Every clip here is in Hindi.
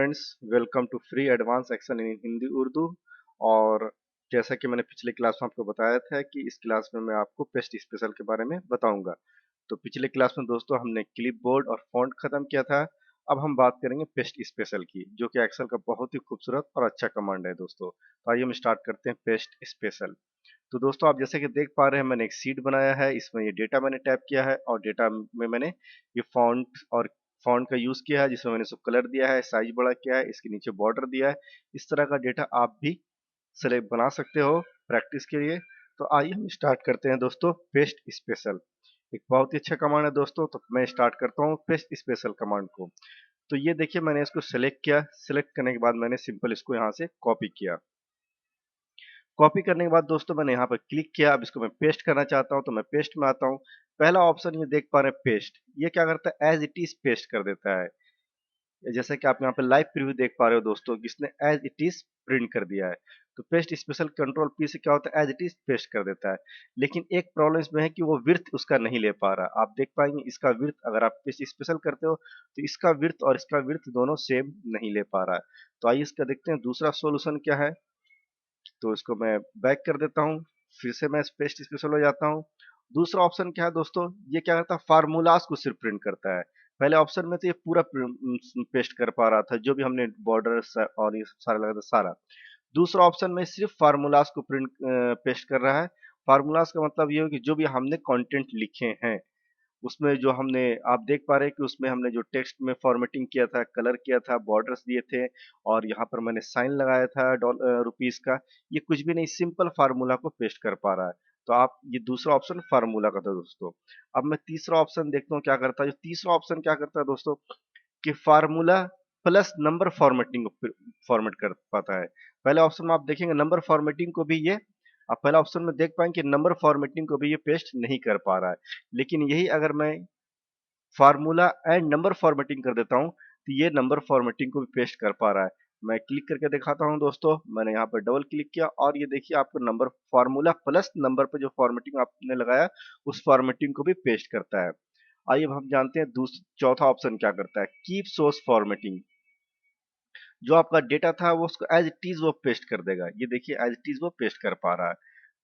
Friends, welcome to free advance action in Hindi Urdu. और जैसा कि मैंने पिछले क्लास में आपको बताया था कि इस क्लास में मैं आपको पेस्ट स्पेशल के बारे में बताऊंगा। तो पिछले क्लास में दोस्तों हमने क्लिपबोर्ड और फॉन्ट खत्म किया था। अब हम बात करेंगे पेस्ट स्पेशल की, जो कि एक्सेल का बहुत ही खूबसूरत और अच्छा कमांड है दोस्तों। तो आइए हम स्टार्ट करते हैं पेस्ट स्पेशल। तो दोस्तों आप जैसे कि देख पा रहे हैं, मैंने एक शीट बनाया है, इसमें ये डेटा मैंने टैप किया है और डेटा में मैंने ये फॉन्ट का यूज किया है, जिसमें मैंने इसको कलर दिया है, साइज बड़ा किया है, इसके नीचे बॉर्डर दिया है। इस तरह का डेटा आप भी सेलेक्ट बना सकते हो प्रैक्टिस के लिए। तो आइए हम स्टार्ट करते हैं दोस्तों पेस्ट स्पेशल। एक बहुत ही अच्छा कमांड है दोस्तों। तो मैं स्टार्ट करता हूँ पेस्ट स्पेशल कमांड को। तो ये देखिए, मैंने इसको सेलेक्ट किया। सेलेक्ट करने के बाद मैंने सिंपल इसको यहाँ से कॉपी किया। कॉपी करने के बाद दोस्तों मैंने यहाँ पर क्लिक किया। अब इसको मैं पेस्ट करना चाहता हूँ, तो मैं पेस्ट में आता हूँ। पहला ऑप्शन ये देख पा रहे हैं, पेस्ट। ये क्या करता है, एज इट इज पेस्ट कर देता है। जैसा कि आप यहाँ पे लाइव प्रीव्यू देख पा रहे हो दोस्तों, किसने एज इट इज प्रिंट कर दिया है। तो पेस्ट स्पेशल कंट्रोल पी से क्या होता है, एज इट इज पेस्ट कर देता है। लेकिन एक प्रॉब्लम इसमें है कि वो विड्थ उसका नहीं ले पा रहा। आप देख पाएंगे इसका विड्थ, अगर आप पेस्ट स्पेशल करते हो तो इसका विड्थ और इसका विड्थ दोनों सेम नहीं ले पा रहा है। तो आइए इसका देखते हैं दूसरा सोल्यूशन क्या है। तो इसको मैं बैक कर देता हूँ। फिर से मैं पेस्ट स्पेशल हो जाता हूँ। दूसरा ऑप्शन क्या है दोस्तों, ये क्या करता है, फार्मूलाज को सिर्फ प्रिंट करता है। पहले ऑप्शन में तो ये पूरा पेस्ट कर पा रहा था, जो भी हमने बॉर्डर और ये सारा लगा था सारा। दूसरा ऑप्शन में सिर्फ फार्मूलाज को प्रिंट पेस्ट कर रहा है। फार्मूलाज का मतलब ये है कि जो भी हमने कंटेंट लिखे हैं उसमें जो हमने, आप देख पा रहे हैं कि उसमें हमने जो टेक्स्ट में फॉर्मेटिंग किया था, कलर किया था, बॉर्डर्स दिए थे और यहाँ पर मैंने साइन लगाया था रुपीस का। ये कुछ भी नहीं, सिंपल फार्मूला को पेस्ट कर पा रहा है। तो आप, ये दूसरा ऑप्शन फार्मूला का था दोस्तों। अब मैं तीसरा ऑप्शन देखता हूँ क्या करता है। जो तीसरा ऑप्शन क्या करता है दोस्तों, कि फार्मूला प्लस नंबर फॉर्मेटिंग को फॉर्मेट कर पाता है। पहले ऑप्शन में आप देखेंगे नंबर फॉर्मेटिंग को भी ये, आप पहला ऑप्शन में देख पाएंगे कि नंबर फॉर्मेटिंग को भी ये पेस्ट नहीं कर पा रहा है। लेकिन यही अगर मैं फार्मूला एंड नंबर फॉर्मेटिंग कर देता हूं, तो ये नंबर फॉर्मेटिंग को भी पेस्ट कर पा रहा है। मैं क्लिक करके दिखाता हूं दोस्तों। मैंने यहाँ पर डबल क्लिक किया और ये देखिए आपको नंबर फार्मूला प्लस नंबर पे जो फॉर्मेटिंग आपने लगाया उस फॉर्मेटिंग को भी पेस्ट करता है। आइए अब हम जानते हैं चौथा ऑप्शन क्या करता है, कीप सोर्स फॉर्मेटिंग। जो आपका डेटा था वो उसको एज इट इज वो पेस्ट कर देगा। ये देखिए एज इट इज वो पेस्ट कर पा रहा है।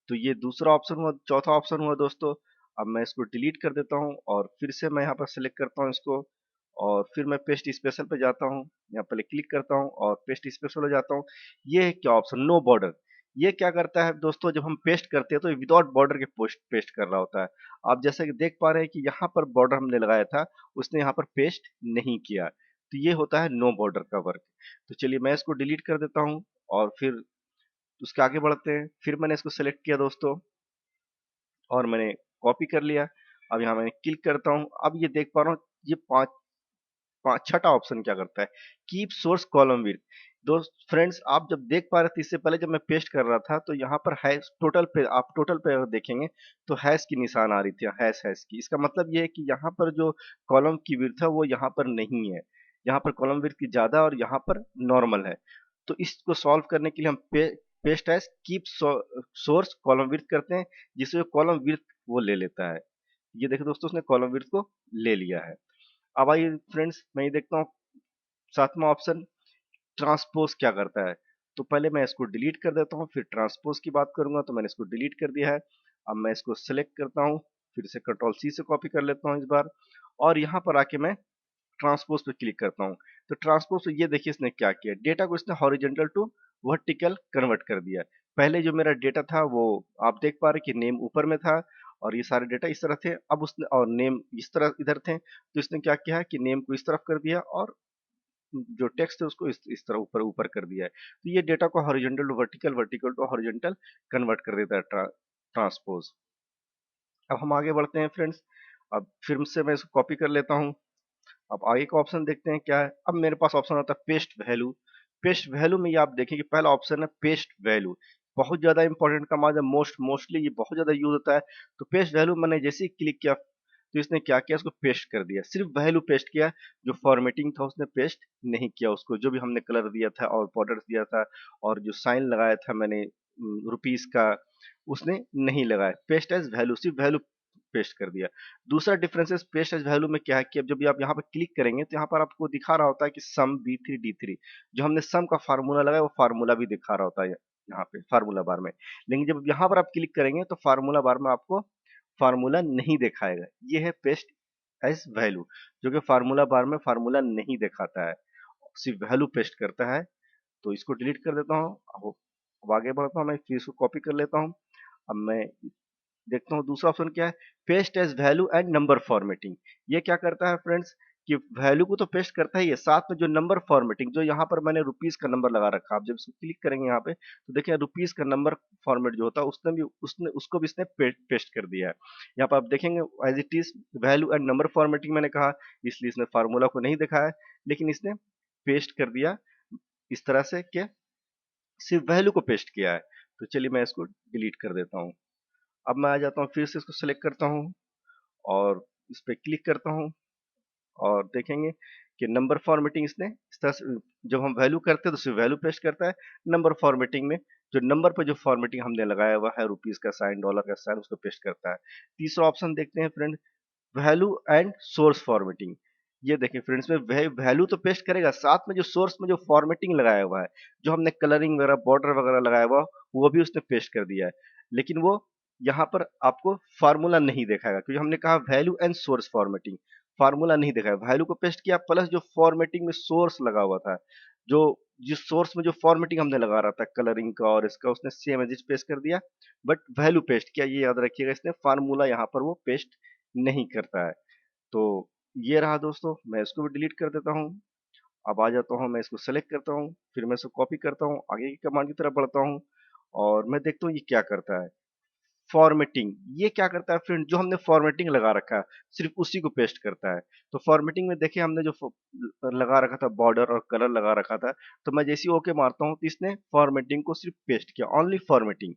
तो ये दूसरा ऑप्शन हुआ, चौथा ऑप्शन हुआ दोस्तों। अब मैं इसको डिलीट कर देता हूँ और फिर से मैं यहाँ पर सिलेक्ट करता हूँ इसको और फिर मैं पेस्ट स्पेशल पे जाता हूँ। यहाँ पर क्लिक करता हूँ और पेस्ट स्पेशल हो जाता हूँ। ये है क्या ऑप्शन, नो बॉर्डर। ये क्या करता है दोस्तों, जब हम पेस्ट करते हैं तो विदाउट बॉर्डर के पोस्ट पेस्ट कर रहा होता है। आप जैसे कि देख पा रहे हैं कि यहाँ पर बॉर्डर हमने लगाया था, उसने यहाँ पर पेस्ट नहीं किया। तो ये होता है नो बॉर्डर का वर्क। तो चलिए मैं इसको डिलीट कर देता हूँ और फिर उसके आगे बढ़ते हैं। फिर मैंने इसको सेलेक्ट किया दोस्तों और मैंने कॉपी कर लिया। अब यहाँ मैं क्लिक करता हूँ। अब ये देख पा रहा हूँ, ये पांच पांच छठा ऑप्शन क्या करता है, कीप सोर्स कॉलम विड्थ। दोस्त फ्रेंड्स, आप जब देख पा रहे थे इससे पहले जब मैं पेस्ट कर रहा था, तो यहाँ पर हैश टोटल पे, आप टोटल पे अगर देखेंगे तो हैश की निशान आ रही थी, हैश हैश की। इसका मतलब ये है कि यहाँ पर जो कॉलम की विड्थ है वो यहाँ पर नहीं है। यहाँ पर कॉलम विड्थ की ज्यादा और यहाँ पर नॉर्मल है। तो इसको सॉल्व करने के लिए हम paste as keep source column width करते हैं, जिससे कॉलम विड्थ वो ले लेता है। ये देखो दोस्तों, उसने कॉलम विड्थ को ले लिया है। अब आइए फ्रेंड्स, मैं ये देखता हूँ सातवां ऑप्शन, ट्रांसपोज क्या करता है। तो पहले मैं इसको डिलीट कर देता हूँ, फिर ट्रांसपोज की बात करूंगा। तो मैंने इसको डिलीट कर दिया है। अब मैं इसको सेलेक्ट करता हूँ, फिर से कंट्रोल सी से कॉपी कर लेता हूँ इस बार और यहाँ पर आके मैं ट्रांसपोज पे क्लिक करता हूँ। तो ट्रांसपोज पे ये देखिए इसने क्या किया, डेटा को इसने हॉरिजॉन्टल टू वर्टिकल कन्वर्ट कर दिया। पहले जो मेरा डेटा था वो, आप देख पा रहे कि नेम ऊपर में था और ये सारे डेटा इस तरह थे। अब उसने, और नेम इस तरह इधर थे, तो इसने क्या किया है कि नेम को इस तरफ कर दिया और जो टेक्स्ट है उसको इस तरह ऊपर ऊपर कर दिया है। तो ये डेटा को horizontal to vertical, vertical to horizontal convert कर देता है ट्रांसपोज। अब हम आगे बढ़ते हैं फ्रेंड्स। अब फिर से मैं इसको कॉपी कर लेता हूँ। अब आगे का ऑप्शन देखते हैं क्या है। अब मेरे पास ऑप्शन होता है पेस्ट वैल्यू। पेस्ट वैल्यू में ये आप देखें कि पहला ऑप्शन है पेस्ट वैल्यू। बहुत ज्यादा इंपॉर्टेंट कमांड है, मोस्टली ये बहुत ज्यादा यूज होता है। तो पेस्ट वैल्यू मैंने जैसे ही क्लिक किया तो इसने क्या किया, उसको पेस्ट कर दिया, सिर्फ वैल्यू पेस्ट किया। जो फॉर्मेटिंग था उसने पेस्ट नहीं किया उसको, जो भी हमने कलर दिया था और बॉर्डर दिया था और जो साइन लगाया था मैंने रुपीस का, उसने नहीं लगाया। पेस्ट एज वैल्यू, सिर्फ वैल्यू पेस्ट कर दिया। दूसरा डिफरेंसेस पेस्ट एज वैल्यू में क्या है कि अब जब भी आप यहाँ पर क्लिक करेंगे तो यहाँ पर आपको दिखा रहा होता है कि सम B3 D3, जो हमने सम का फार्मूला लगाया वो फार्मूला भी दिखा रहा होता है यहाँ पे फार्मूला बार में। लेकिन जब यहाँ पर आप क्लिक करेंगे तो फार्मूला बार में आपको फार्मूला नहीं दिखाएगा। ये है पेस्ट एज वैल्यू, जो कि फार्मूला बार में फार्मूला नहीं दिखाता है, सिर्फ वैल्यू पेस्ट करता है। तो इसको डिलीट कर देता हूँ। अब आगे बढ़ता हूँ, मैं फिर इसको कॉपी कर लेता हूँ। अब मैं देखता हूँ दूसरा ऑप्शन क्या है, paste as value and number formatting. ये क्या करता है फ्रेंड्स कि वैल्यू को तो पेस्ट करता ही है, साथ में जो नंबर फॉर्मेटिंग, जो यहाँ पर मैंने रुपीस का नंबर लगा रखा है, आप जब इसको क्लिक करेंगे यहाँ पे तो देखिए रुपीस का नंबर फॉर्मेट जो होता है उसने उसको भी इसने पेस्ट कर दिया है। यहाँ पर आप देखेंगे as it is value and number formatting मैंने कहा, इसलिए इसने फार्मूला को नहीं दिखाया, लेकिन इसने पेस्ट कर दिया इस तरह से कि सिर्फ वैल्यू को पेस्ट किया है। तो चलिए मैं इसको डिलीट कर देता हूँ। अब मैं आ जाता हूँ, फिर से इसको सेलेक्ट करता हूँ और इस पे क्लिक करता हूँ और देखेंगे कि नंबर फॉर्मेटिंग इसने इस तरह से, जब हम वैल्यू करते हैं तो सिर्फ वैल्यू पेस्ट करता है। नंबर फॉर्मेटिंग में जो नंबर पर जो फॉर्मेटिंग हमने लगाया हुआ है, रुपीस का साइन, डॉलर का साइन, उसको पेस्ट करता है। तीसरा ऑप्शन देखते हैं friend, value and source formatting. ये देखिए फ्रेंड्स, में वैल्यू तो पेस्ट करेगा, साथ में जो सोर्स में जो फॉर्मेटिंग लगाया हुआ है, जो हमने कलरिंग वगैरह बॉर्डर वगैरह लगाया हुआ वो भी उसने पेस्ट कर दिया है। लेकिन वो यहाँ पर आपको फार्मूला नहीं दिखाएगा, क्योंकि हमने कहा value and source formatting, formula नहीं दिखाएगा। वैल्यू को पेस्ट किया प्लस जो फॉर्मेटिंग में सोर्स लगा हुआ था, जो जिस सोर्स में जो फॉर्मेटिंग हमने लगा रहा था कलरिंग का और इसका, उसने सेम एज इट पेस्ट कर दिया, बट वैल्यू पेस्ट किया। ये याद रखिएगा, इसने फार्मूला यहाँ पर वो पेस्ट नहीं करता है। तो ये रहा दोस्तों, मैं इसको भी डिलीट कर देता हूँ। अब आ जाता हूँ, मैं इसको सेलेक्ट करता हूँ, फिर मैं इसको कॉपी करता हूँ, आगे की कमांड की तरफ बढ़ता हूँ और मैं देखता हूँ ये क्या करता है। फॉर्मेटिंग, ये क्या करता है फ्रेंड, जो हमने फॉर्मेटिंग लगा रखा है सिर्फ उसी को पेस्ट करता है। तो फॉर्मेटिंग में देखिए हमने जो लगा रखा था बॉर्डर और कलर लगा रखा था, तो मैं जैसे ही ओके मारता हूँ तो इसने फॉर्मेटिंग को सिर्फ पेस्ट किया, ओनली फॉर्मेटिंग।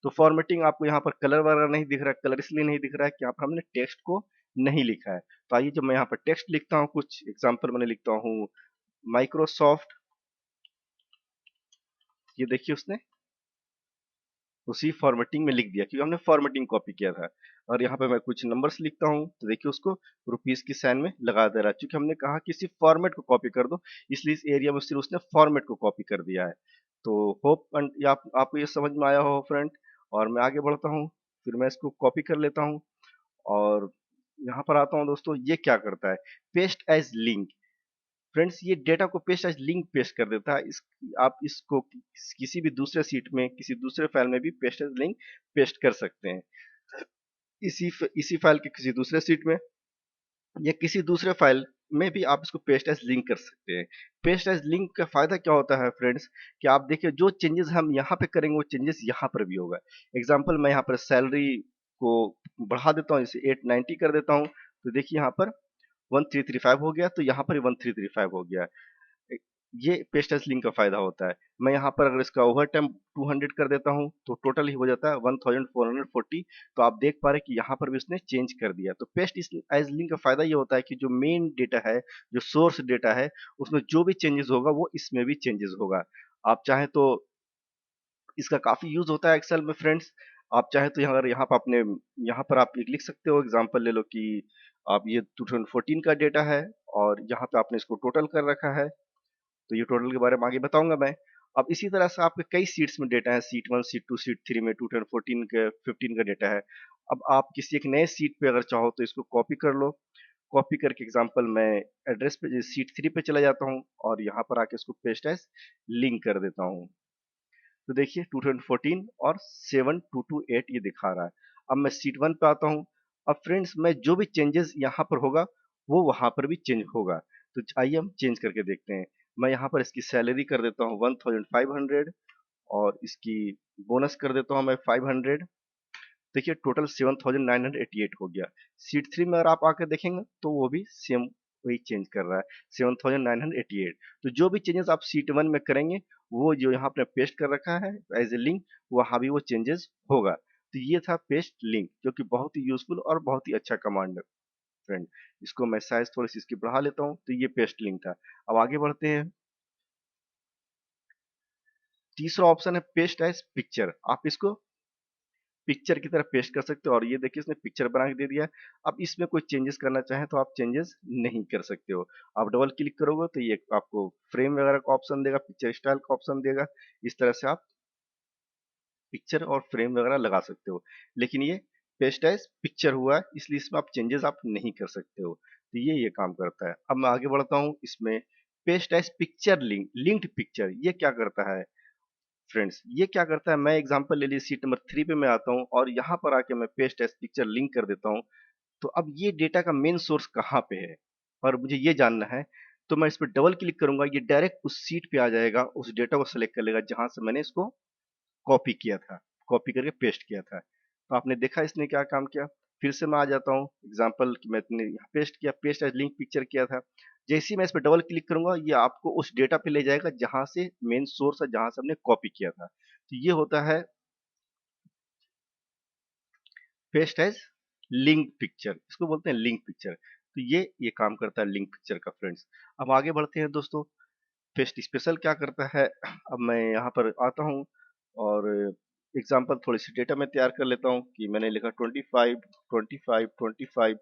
तो फॉर्मेटिंग आपको यहाँ पर कलर वगैरह नहीं दिख रहा है, कलर इसलिए नहीं दिख रहा है कि यहाँ पर हमने टेक्स्ट को नहीं लिखा है। तो आइए जब मैं यहाँ पर टेक्स्ट लिखता हूँ, कुछ एग्जांपल मैंने लिखता हूँ माइक्रोसॉफ्ट, ये देखिए उसने उसी फॉर्मेटिंग में लिख दिया, क्योंकि हमने फॉर्मेटिंग कॉपी किया था। और यहाँ पे मैं कुछ नंबर्स लिखता हूँ तो देखिए उसको रुपीस की साइन में लगा दे रहा है, क्योंकि हमने कहा कि सिर्फ फॉर्मेट को कॉपी कर दो, इसलिए इस एरिया में सिर्फ उसने फॉर्मेट को कॉपी कर दिया है। तो होप आपको ये समझ में आया हो फ्रेंड। और मैं आगे बढ़ता हूँ, फिर मैं इसको कॉपी कर लेता हूँ और यहाँ पर आता हूँ दोस्तों, ये क्या करता है, पेस्ट एज लिंक। फ्रेंड्स, ये डेटा को पेस्ट एज लिंक पेस्ट कर देता है। आप इसको किसी भी दूसरे सीट में, किसी दूसरे फाइल में भी पेस्ट एज लिंक पेस्ट कर सकते हैं। इसी फाइल के किसी दूसरे सीट में या किसी दूसरे फाइल में भी आप इसको पेस्ट एज लिंक कर सकते हैं। पेस्ट एज लिंक का फायदा क्या होता है फ्रेंड्स, कि आप देखिए जो चेंजेस हम यहाँ पे करेंगे वो चेंजेस यहाँ पर भी होगा। एग्जाम्पल, मैं यहाँ पर सैलरी को बढ़ा देता हूँ, जैसे 890 कर देता हूँ, तो देखिए यहाँ पर 1335 हो गया, तो यहाँ पर 1335 हो गया। ये पेस्ट एज लिंक का फायदा होता है। मैं यहाँ पर अगर इसका ओवर टाइम 200 कर देता हूँ तो टोटल ही हो जाता है 1440। तो आप देख पा रहे हैं कि यहाँ पर भी उसने चेंज कर दिया। तो पेस्ट एज लिंक का फायदा ये होता है कि जो मेन डेटा है, जो सोर्स डेटा है, उसमें जो भी चेंजेस होगा वो इसमें भी चेंजेस होगा। आप चाहें तो इसका काफी यूज होता है एक्सेल में फ्रेंड्स। आप चाहे तो यहाँ पर अपने, यहाँ पर आप एक लिख सकते हो, एग्जांपल ले लो कि आप ये 2014 का डेटा है और यहाँ पे आपने इसको टोटल कर रखा है। तो ये टोटल के बारे में आगे बताऊंगा मैं। अब इसी तरह से आपके कई सीट्स में डेटा है, सीट 1, सीट 2, सीट 3 में 2014 का 15 का डेटा है। अब आप किसी एक नए सीट पे अगर चाहो तो इसको कॉपी कर लो। कॉपी करके एग्जांपल मैं एड्रेस पे सीट 3 पे चला जाता हूँ और यहाँ पर आके इसको पेस्ट एज लिंक कर देता हूँ। तो देखिए 2014 और 7228 ये दिखा रहा है। अब मैं सीट 1 पे आता हूँ। अब फ्रेंड्स, मैं जो भी चेंजेस यहाँ पर होगा वो वहाँ पर भी चेंज होगा। तो आइए हम चेंज करके देखते हैं। मैं यहाँ पर इसकी सैलरी कर देता हूँ 1500 और इसकी बोनस कर देता हूँ मैं 500। देखिए टोटल 7988 हो गया। सीट 3 में अगर आप आकर देखेंगे तो वो भी सेम वही चेंज कर रहा है, 7988। तो जो भी चेंजेस आप सीट 1 में करेंगे वो जो यहाँ पे पेस्ट कर रखा है एज ए लिंक, वहाँ भी वो चेंजेस होगा। तो ये था पेस्ट लिंक, जो कि बहुत ही यूजफुल और बहुत ही अच्छा कमांड है फ्रेंड। इसको मैं साइज थोड़ी सी इसकी बढ़ा लेता हूँ। तो ये पेस्ट लिंक था। अब आगे बढ़ते हैं। तीसरा ऑप्शन है पेस्ट एज पिक्चर। आप इसको पिक्चर की तरह पेस्ट कर सकते हो। और ये देखिए इसने पिक्चर बना के दे दिया है। अब इसमें कोई चेंजेस करना चाहें तो आप चेंजेस नहीं कर सकते हो। आप डबल क्लिक करोगे तो ये आपको फ्रेम वगैरह का ऑप्शन देगा, पिक्चर स्टाइल का ऑप्शन देगा। इस तरह से आप पिक्चर और फ्रेम वगैरह लगा सकते हो। लेकिन ये पेस्ट एज पिक्चर हुआ है, इसलिए इसमें आप चेंजेस आप नहीं कर सकते हो। तो ये काम करता है। अब मैं आगे बढ़ता हूँ। इसमें paste as picture linked picture, ये क्या करता है फ्रेंड्स? ये क्या करता है, मैं एग्जांपल ले लीजिए सीट नंबर 3 पे मैं आता हूँ और यहाँ पर आके मैं पेस्ट एज पिक्चर लिंक कर देता हूँ। तो अब ये डेटा का मेन सोर्स कहाँ पे है और मुझे ये जानना है। तो मैं इस पर डबल क्लिक करूंगा, ये डायरेक्ट उस सीट पे आ जाएगा, उस डेटा को सेलेक्ट कर लेगा जहां से मैंने इसको कॉपी किया था, कॉपी करके पेस्ट किया था। तो आपने देखा इसने क्या काम किया। फिर से मैं आ जाता हूँ एग्जांपल कि मैंने यहाँ पेस्ट किया, पेस्ट एज लिंक पिक्चर किया था। जैसे ही मैं इस पर डबल क्लिक करूंगा ये आपको उस डेटा पे ले जाएगा जहां से मेन सोर्स है, जहां से हमने कॉपी किया था। तो ये होता है पेस्ट एज लिंक पिक्चर, इसको बोलते हैं लिंक पिक्चर। तो ये काम करता है लिंक पिक्चर का फ्रेंड्स। अब आगे बढ़ते हैं दोस्तों। पेस्ट स्पेशल क्या करता है, अब मैं यहाँ पर आता हूँ और एग्जांपल थोड़ी सी डेटा मैं तैयार कर लेता हूँ कि मैंने लिखा 25 25 25।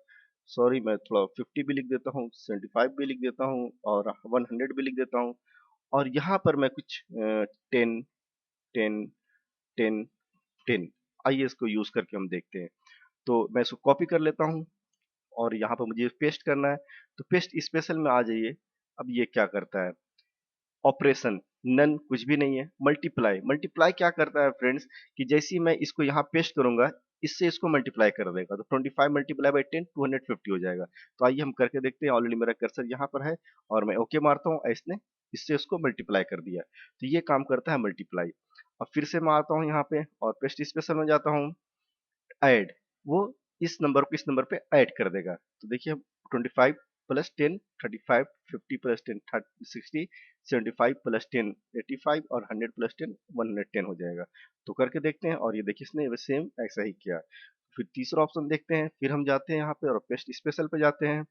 सॉरी, मैं थोड़ा 50 भी लिख देता हूँ, 75 भी लिख देता हूँ और 100 भी लिख देता हूँ। और यहाँ पर मैं कुछ 10 10 10 10, आइए इसको यूज करके हम देखते हैं। तो मैं इसको कॉपी कर लेता हूँ और यहाँ पर मुझे पेस्ट करना है। तो पेस्ट स्पेशल में आ जाइए। अब ये क्या करता है, ऑपरेशन नन कुछ भी नहीं है, मल्टीप्लाई। मल्टीप्लाई क्या करता है फ्रेंड्स कि जैसे ही मैं इसको यहाँ पेस्ट करूंगा इससे इसको मल्टीप्लाई कर देगा। तो 25 मल्टीप्लाई बाई 10 250 हो जाएगा। तो आइए हम करके देखते हैं। ऑलरेडी मेरा कर्सर यहाँ पर है और मैं ओके मारता हूँ, इसने इससे उसको मल्टीप्लाई कर दिया। तो ये काम करता है मल्टीप्लाई। अब फिर से मैं आता हूँ यहाँ पे और पेस्ट स्पेशल में जाता हूँ, ऐड। वो इस नंबर को इस नंबर पे ऐड कर देगा। तो देखिए 25 प्लस 10 35, 50 प्लस 10 60, 75 प्लस 10 85 और 100 प्लस 10 110 हो जाएगा। तो करके देखते हैं और ये देखिए इसने सेम ऐसा ही किया। फिर तीसरा ऑप्शन देखते हैं। फिर हम जाते हैं यहाँ पे और पेस्ट स्पेशल पे जाते हैं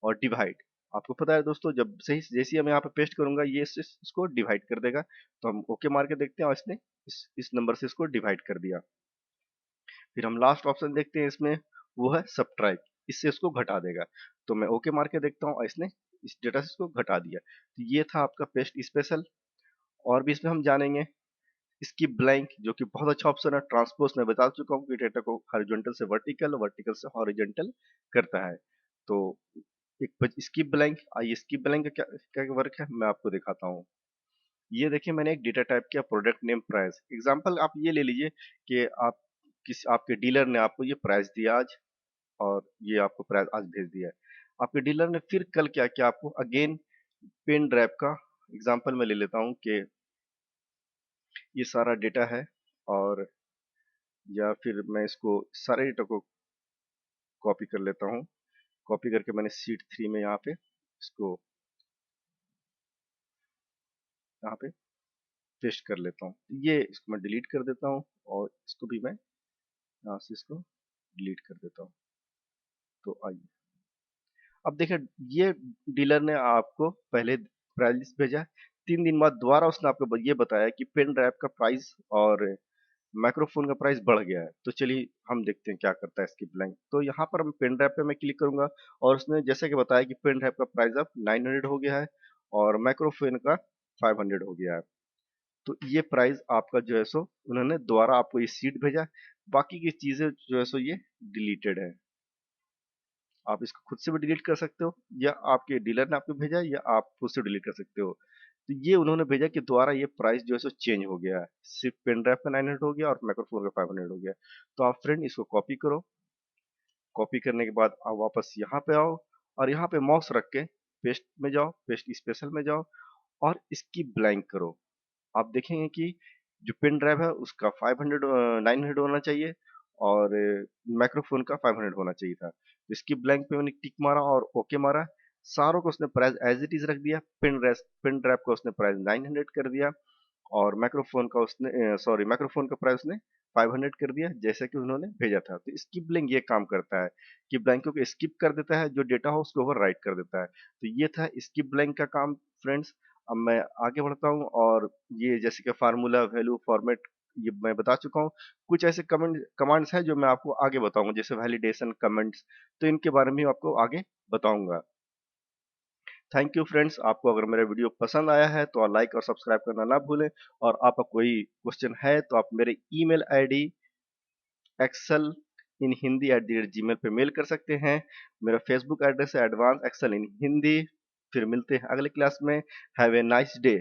और डिवाइड। आपको पता है दोस्तों, जब सही जैसे ही मैं यहाँ पे पेस्ट करूंगा ये इसको डिवाइड कर देगा। तो हम ओके मार के देखते हैं और इसने इस नंबर से इसको डिवाइड कर दिया। फिर हम लास्ट ऑप्शन देखते हैं इसमें, वो है सब्ट्रैक्ट, इससे इसको घटा देगा। तो मैं ओके मार के देखता हूँ और इसने इस डेटा से इसको घटा दिया। तो ये था आपका पेस्ट स्पेशल। और भी इसमें हम जानेंगे स्किप ब्लैंक, जो कि बहुत अच्छा ऑप्शन है। ट्रांसपोज मैं बता चुका हूँ कि डेटा को हॉरिजॉन्टल से वर्टिकल, वर्टिकल से हॉरिजॉन्टल करता है। तो एक स्किप ब्लैंक, आइए स्किप ब्लैंक का क्या क्या वर्क है मैं आपको दिखाता हूँ। ये देखिए मैंने एक डेटा टाइप किया प्रोडक्ट नेम प्राइस। एग्जांपल आप ये ले लीजिए कि आप आपके डीलर ने आपको ये प्राइस दिया आज और ये आपको प्राइस आज भेज दिया है। आपके डीलर ने फिर कल क्या किया, आपको अगेन पेन ड्राइव का एग्जांपल मैं ले लेता हूँ कि ये सारा डेटा है और या फिर मैं इसको सारे डेटा को कॉपी कर लेता हूँ। कॉपी करके मैंने शीट 3 में यहाँ पे इसको यहाँ पे पेस्ट कर लेता हूँ। ये इसको मैं डिलीट कर देता हूँ और इसको भी मैं यहाँ से इसको डिलीट कर देता हूँ। तो आइए अब देखिए, ये डीलर ने आपको पहले प्राइस भेजा, 3 दिन बाद दोबारा उसने आपको ये बताया कि पेन ड्राइव का प्राइस और माइक्रोफोन का प्राइस बढ़ गया है। तो चलिए हम देखते हैं क्या करता है इसकी ब्लैंक। तो यहाँ पर पेन ड्राइव पे मैं क्लिक करूंगा और उसने जैसे कि बताया कि पेन ड्राइव का प्राइस अब 900 हो गया है और माइक्रोफोन का 500 हो गया है। तो ये प्राइस आपका जो है सो उन्होंने दोबारा आपको ये सीट भेजा। बाकी की चीजें जो है सो ये डिलीटेड है। आप इसको खुद से भी डिलीट कर सकते हो या आपके डीलर ने आपको भेजा है या आप खुद से डिलीट कर सकते हो। तो ये उन्होंने भेजा कि दोबारा ये प्राइस जो है सो चेंज हो गया है, सिर्फ पेन ड्राइव का 900 हो गया और माइक्रोफोन का 500 हो गया। तो आप फ्रेंड इसको कॉपी करो। कॉपी करने के बाद आप वापस यहाँ पे आओ और यहाँ पे माउस रख के पेस्ट में जाओ, पेस्ट स्पेशल में जाओ और इसकी ब्लैंक करो। आप देखेंगे कि जो पेन ड्राइव है उसका 500 900 होना चाहिए और माइक्रोफोन का 500 होना चाहिए था। तो इसकी ब्लैंक पे मैंने टिक मारा और ओके मारा। सारों को उसने प्राइस एज इट इज रख दिया। पेन ड्राइव का उसने प्राइस 900 कर दिया और माइक्रोफोन का उसने सॉरी माइक्रोफोन का प्राइस उसने 500 कर दिया जैसे कि उन्होंने भेजा था। तो स्किप ब्लैंक ये काम करता है कि ब्लैंकों को स्किप कर देता है, जो डेटा हो उसको ओवर राइट कर देता है। तो ये था स्किप ब्लैंक का काम फ्रेंड्स। अब मैं आगे बढ़ता हूँ और ये जैसे कि फार्मूला वैल्यू फॉर्मेट ये मैं बता चुका हूँ। कुछ ऐसे कमांड्स हैं जो मैं आपको आगे बताऊंगा, जैसे वैलिडेशन कमेंट्स, तो इनके बारे में भी आपको आगे बताऊंगा। थैंक यू फ्रेंड्स, आपको अगर मेरा वीडियो पसंद आया है तो लाइक और सब्सक्राइब करना ना भूलें, और आपका कोई क्वेश्चन है तो आप मेरे email ID Excel in Hindi @gmail पे मेल कर सकते हैं। मेरा फेसबुक एड्रेस है एडवांस एक्सेल इन हिंदी। फिर मिलते हैं अगले क्लास में। Have a nice day.